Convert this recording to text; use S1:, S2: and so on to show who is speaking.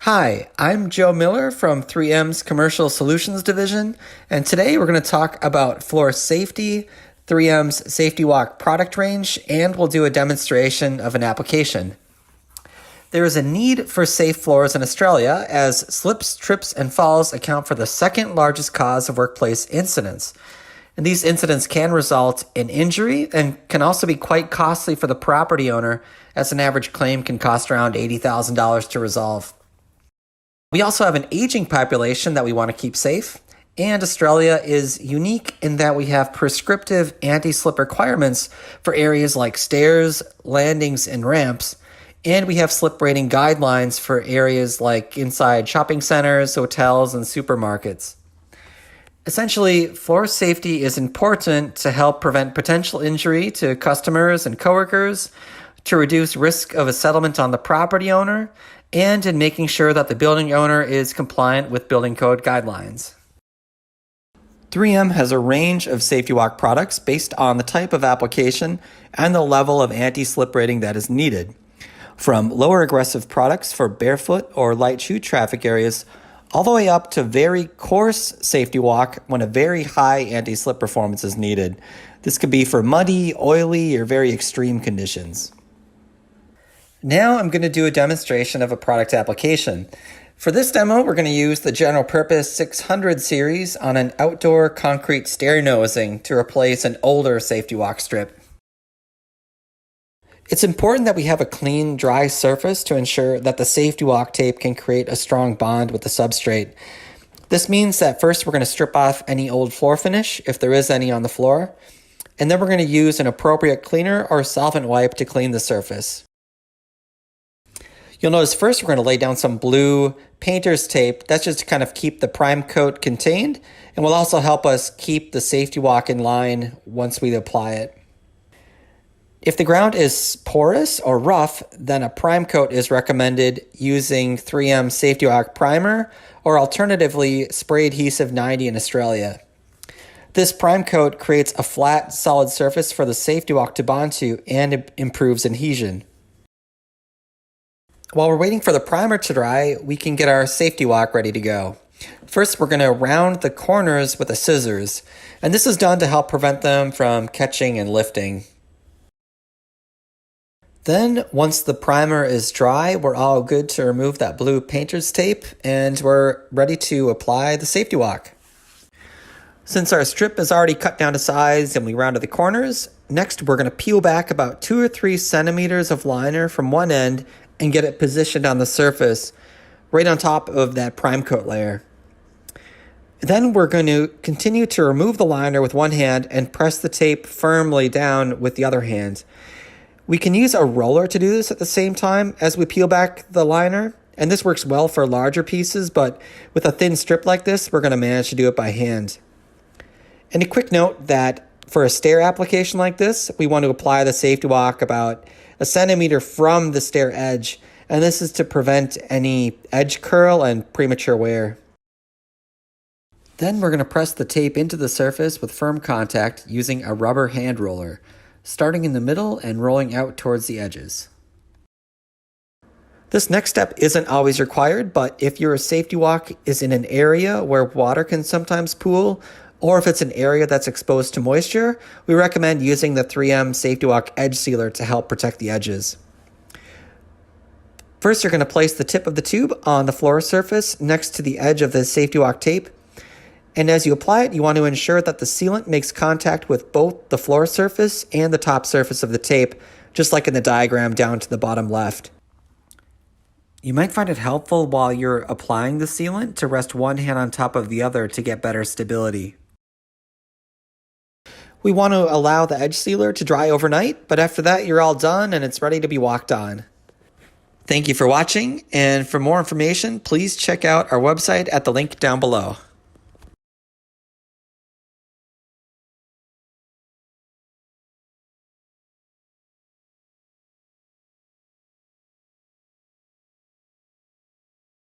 S1: Hi, I'm Joe Miller from 3M's Commercial Solutions Division, and today we're going to talk about floor safety, 3M's Safety Walk product range, and we'll do a demonstration of an application. There is a need for safe floors in Australia as slips, trips, and falls account for the second largest cause of workplace incidents. And these incidents can result in injury and can also be quite costly for the property owner, as an average claim can cost around $80,000 to resolve. We also have an aging population that we want to keep safe, and Australia is unique in that we have prescriptive anti-slip requirements for areas like stairs, landings, and ramps, and we have slip rating guidelines for areas like inside shopping centers, hotels, and supermarkets. Essentially, floor safety is important to help prevent potential injury to customers and coworkers, to reduce risk of a settlement on the property owner, and in making sure that the building owner is compliant with building code guidelines. 3M has a range of Safety Walk products based on the type of application and the level of anti-slip rating that is needed. From lower aggressive products for barefoot or light shoe traffic areas, all the way up to very coarse Safety Walk when a very high anti-slip performance is needed. This could be for muddy, oily, or very extreme conditions. Now I'm going to do a demonstration of a product application. For this demo, we're going to use the General Purpose 600 series on an outdoor concrete stair nosing to replace an older Safety Walk strip. It's important that we have a clean, dry surface to ensure that the Safety Walk tape can create a strong bond with the substrate. This means that first we're going to strip off any old floor finish, if there is any on the floor, and then we're going to use an appropriate cleaner or solvent wipe to clean the surface. You'll notice first we're going to lay down some blue painter's tape. That's just to kind of keep the prime coat contained, and will also help us keep the Safety Walk in line once we apply it. If the ground is porous or rough, then a prime coat is recommended using 3M Safety Walk Primer, or alternatively Spray Adhesive 90 in Australia. This prime coat creates a flat, solid surface for the Safety Walk to bond to and improves adhesion. While we're waiting for the primer to dry, we can get our Safety Walk ready to go. First, we're going to round the corners with the scissors, and this is done to help prevent them from catching and lifting. Then, once the primer is dry, we're all good to remove that blue painter's tape, and we're ready to apply the Safety Walk. Since our strip is already cut down to size and we rounded the corners, next we're going to peel back about 2 or 3 centimeters of liner from one end and get it positioned on the surface, right on top of that prime coat layer. Then we're going to continue to remove the liner with one hand and press the tape firmly down with the other hand. We can use a roller to do this at the same time as we peel back the liner, and this works well for larger pieces, but with a thin strip like this, we're going to manage to do it by hand. And a quick note that for a stair application like this, we want to apply the Safety Walk about 1 centimeter from the stair edge, and this is to prevent any edge curl and premature wear. Then we're going to press the tape into the surface with firm contact using a rubber hand roller, starting in the middle and rolling out towards the edges. This next step isn't always required, but if your Safety Walk is in an area where water can sometimes pool, or if it's an area that's exposed to moisture, we recommend using the 3M Safety Walk Edge Sealer to help protect the edges. First, you're going to place the tip of the tube on the floor surface next to the edge of the Safety Walk tape. And as you apply it, you want to ensure that the sealant makes contact with both the floor surface and the top surface of the tape, just like in the diagram down to the bottom left. You might find it helpful while you're applying the sealant to rest one hand on top of the other to get better stability. We want to allow the edge sealer to dry overnight, but after that you're all done and it's ready to be walked on. Thank you for watching, and for more information, please check out our website at the link down below.